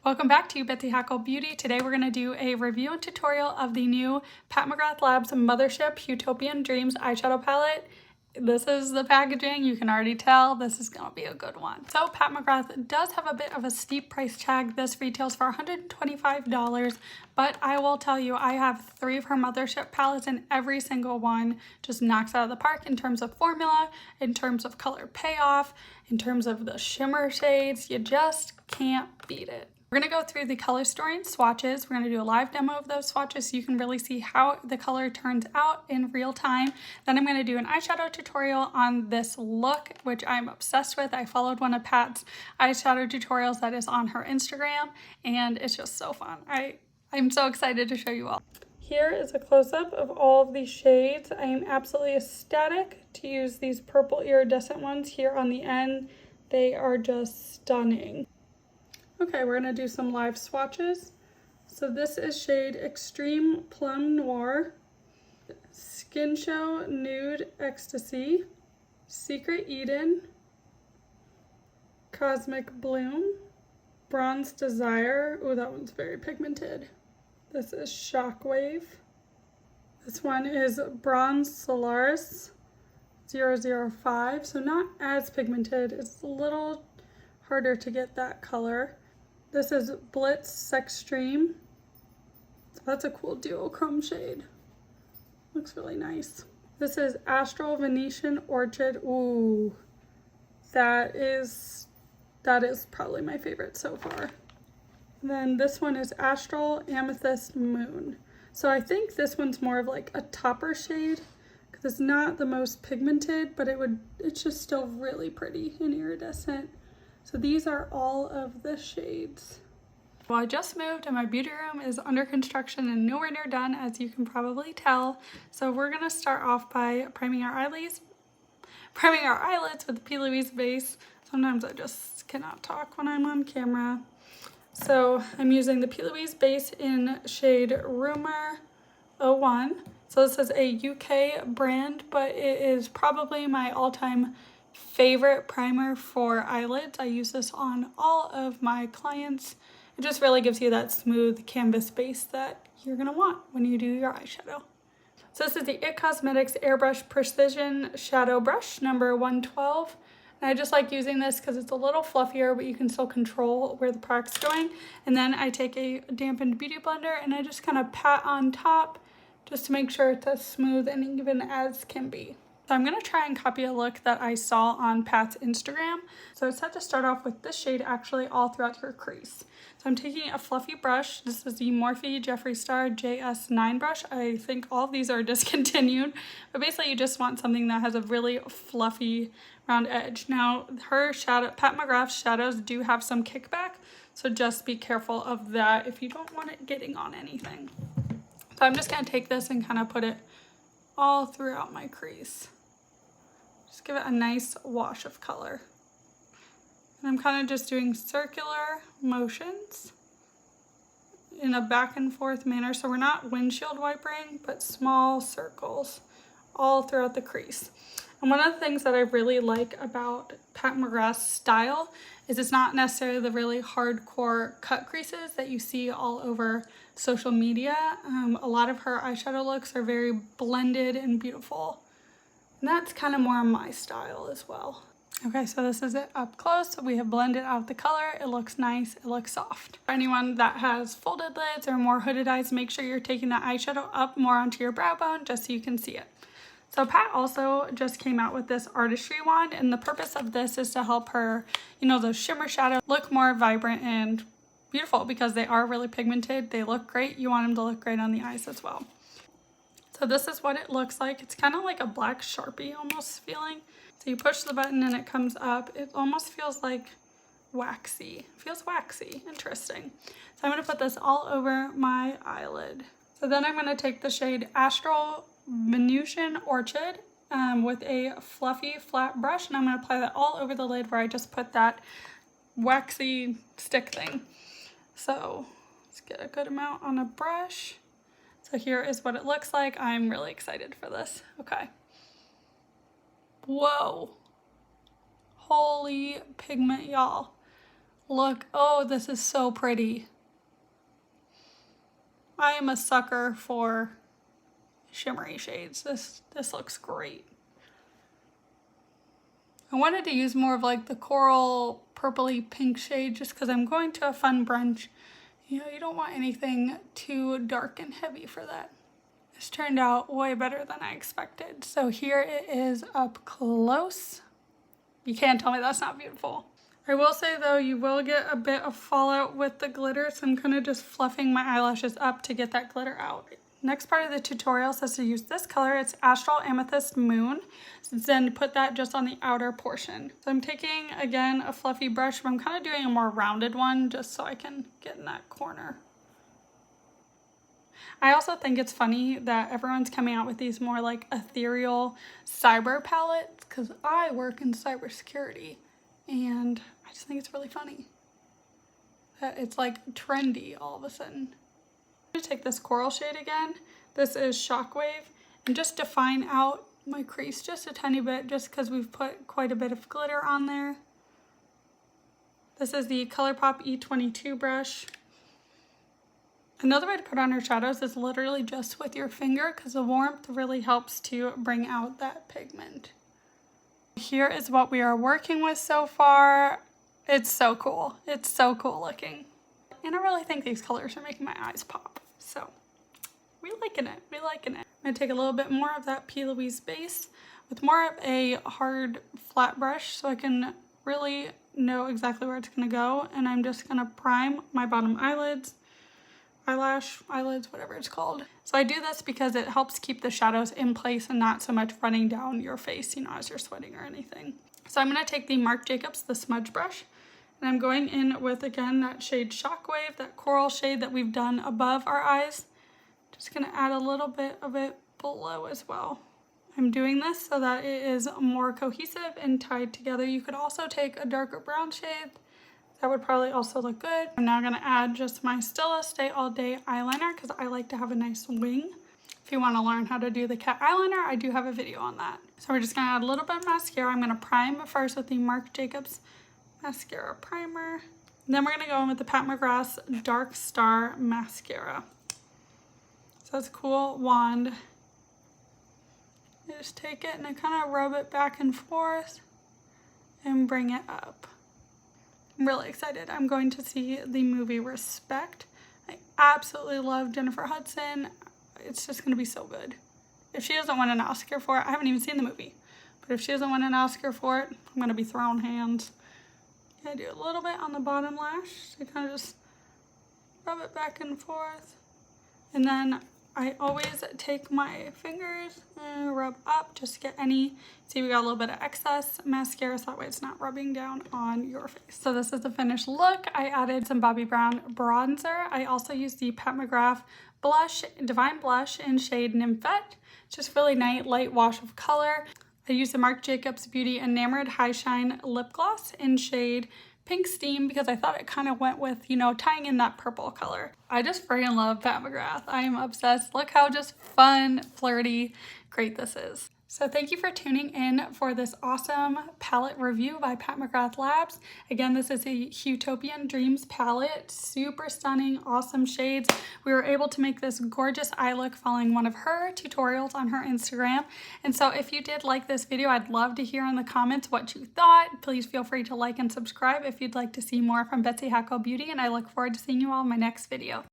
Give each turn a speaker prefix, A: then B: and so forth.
A: Welcome back to Betsy Hackle Beauty. Today we're going to do a review and tutorial of the new Pat McGrath Labs Mothership Utopian Dreams eyeshadow palette. This is the packaging. You can already tell this is going to be a good one. So Pat McGrath does have a bit of a steep price tag. This retails for $125, but I will tell you, I have 3 of her Mothership palettes and every single one just knocks out of the park in terms of formula, in terms of color payoff, in terms of the shimmer shades. You just can't beat it. We're going to go through the color story swatches. We're going to do a live demo of those swatches so you can really see how the color turns out in real time. Then I'm going to do an eyeshadow tutorial on this look, which I'm obsessed with. I followed one of Pat's eyeshadow tutorials that is on her Instagram, and it's just so fun. I'm so excited to show you all. Here is a close-up of all of these shades. I am absolutely ecstatic to use these purple iridescent ones here on the end. They are just stunning. Okay, we're gonna do some live swatches. So this is shade Extreme Plum Noir, Skin Show Nude Ecstasy, Secret Eden, Cosmic Bloom, Bronze Desire. Oh, that one's very pigmented. This is Shockwave. This one is Bronze Solaris 005. So not as pigmented. It's a little harder to get that color. This is Blitz Sextreme. That's a cool duochrome shade. Looks really nice. This is Astral Venetian Orchid. Ooh, that is probably my favorite so far. And then this one is Astral Amethyst Moon. So I think this one's more of like a topper shade because it's not the most pigmented, but it's just still really pretty and iridescent. So these are all of the shades. Well, I just moved and my beauty room is under construction and nowhere near done, as you can probably tell. So we're gonna start off by priming our eyelids with the P. Louise base. Sometimes I just cannot talk when I'm on camera. So I'm using the P. Louise base in shade Rumor 01. So this is a UK brand, but it is probably my all-time favorite primer for eyelids. I use this on all of my clients. It just really gives you that smooth canvas base that you're gonna want when you do your eyeshadow. So this is the IT Cosmetics Airbrush Precision Shadow Brush number 112. And I just like using this because it's a little fluffier, but you can still control where the product's going. And then I take a dampened beauty blender and I just kind of pat on top just to make sure it's as smooth and even as can be. So I'm going to try and copy a look that I saw on Pat's Instagram. So it's set to start off with this shade actually all throughout your crease. So I'm taking a fluffy brush. This is the Morphe Jeffree Star JS9 brush. I think all of these are discontinued, but basically you just want something that has a really fluffy round edge. Now Pat McGrath's shadows do have some kickback, so just be careful of that if you don't want it getting on anything. So I'm just going to take this and kind of put it all throughout my crease. Just give it a nice wash of color. And I'm kind of just doing circular motions in a back and forth manner. So we're not windshield wipering, but small circles all throughout the crease. And one of the things that I really like about Pat McGrath's style is it's not necessarily the really hardcore cut creases that you see all over social media. A lot of her eyeshadow looks are very blended and beautiful. And that's kind of more my style as well. Okay, so this is it up close. We have blended out the color. It looks nice, it looks soft. For anyone that has folded lids or more hooded eyes, make sure you're taking the eyeshadow up more onto your brow bone just so you can see it. So Pat also just came out with this artistry wand, and the purpose of this is to help her, those shimmer shadows look more vibrant and beautiful because they are really pigmented. They look great. You want them to look great on the eyes as well. So this is what it looks like. It's kind of like a black Sharpie almost feeling. So you push the button and it comes up. It almost feels like waxy. It feels waxy. Interesting. So I'm going to put this all over my eyelid. So then I'm going to take the shade Astral Venetian Orchid with a fluffy flat brush, and I'm going to apply that all over the lid where I just put that waxy stick thing. So let's get a good amount on a brush. So here is what it looks like. I'm really excited for this. Okay. Whoa. Holy pigment, y'all. Look, oh, this is so pretty. I am a sucker for shimmery shades. This looks great. I wanted to use more of like the coral purpley pink shade just because I'm going to a fun brunch. You know, you don't want anything too dark and heavy for that. This turned out way better than I expected. So here it is up close. You can't tell me that's not beautiful. I will say though, you will get a bit of fallout with the glitter, so I'm kind of just fluffing my eyelashes up to get that glitter out. Next part of the tutorial says to use this color. It's Astral Amethyst Moon. So then put that just on the outer portion. So I'm taking, again, a fluffy brush, but I'm kind of doing a more rounded one just so I can get in that corner. I also think it's funny that everyone's coming out with these more like ethereal cyber palettes because I work in cybersecurity and I just think it's really funny that it's like trendy all of a sudden. I'm going to take this coral shade again. This is Shockwave, and just define out my crease just a tiny bit just because we've put quite a bit of glitter on there. This is the ColourPop E22 brush. Another way to put on your shadows is literally just with your finger because the warmth really helps to bring out that pigment. Here is what we are working with so far. It's so cool. It's so cool looking. And I really think these colors are making my eyes pop. So we're liking it. We're liking it. I'm going to take a little bit more of that P. Louise base with more of a hard flat brush so I can really know exactly where it's going to go. And I'm just going to prime my bottom eyelids, eyelids, whatever it's called. So I do this because it helps keep the shadows in place and not so much running down your face, you know, as you're sweating or anything. So I'm going to take the Marc Jacobs, the smudge brush, and I'm going in with, again, that shade Shockwave, that coral shade that we've done above our eyes. Just going to add a little bit of it below as well. I'm doing this so that it is more cohesive and tied together. You could also take a darker brown shade. That would probably also look good. I'm now going to add just my Stila Stay All Day eyeliner because I like to have a nice wing. If you want to learn how to do the cat eyeliner, I do have a video on that. So we're just going to add a little bit of mascara. I'm going to prime first with the Marc Jacobs mascara primer. And then we're going to go in with the Pat McGrath's Dark Star mascara. So that's a cool wand. You just take it and I kind of rub it back and forth and bring it up. I'm really excited. I'm going to see the movie Respect. I absolutely love Jennifer Hudson. It's just going to be so good. If she doesn't win an Oscar for it, I haven't even seen the movie, but if she doesn't win an Oscar for it, I'm going to be throwing hands. I do a little bit on the bottom lash to kind of just rub it back and forth. And then I always take my fingers and rub up just to get any, see we got a little bit of excess mascara so that way it's not rubbing down on your face. So this is the finished look. I added some Bobbi Brown bronzer. I also used the Pat McGrath blush, Divine Blush in shade Nymphette. Just really nice light wash of color. I used the Marc Jacobs Beauty Enamored High Shine Lip Gloss in shade Pink Steam because I thought it kind of went with, you know, tying in that purple color. I just freaking love Pat McGrath. I am obsessed. Look how just fun, flirty, great this is. So thank you for tuning in for this awesome palette review by Pat McGrath Labs. Again, this is a Utopian Dreams palette. Super stunning, awesome shades. We were able to make this gorgeous eye look following one of her tutorials on her Instagram. And so if you did like this video, I'd love to hear in the comments what you thought. Please feel free to like and subscribe if you'd like to see more from Betsy Hackel Beauty, and I look forward to seeing you all in my next video.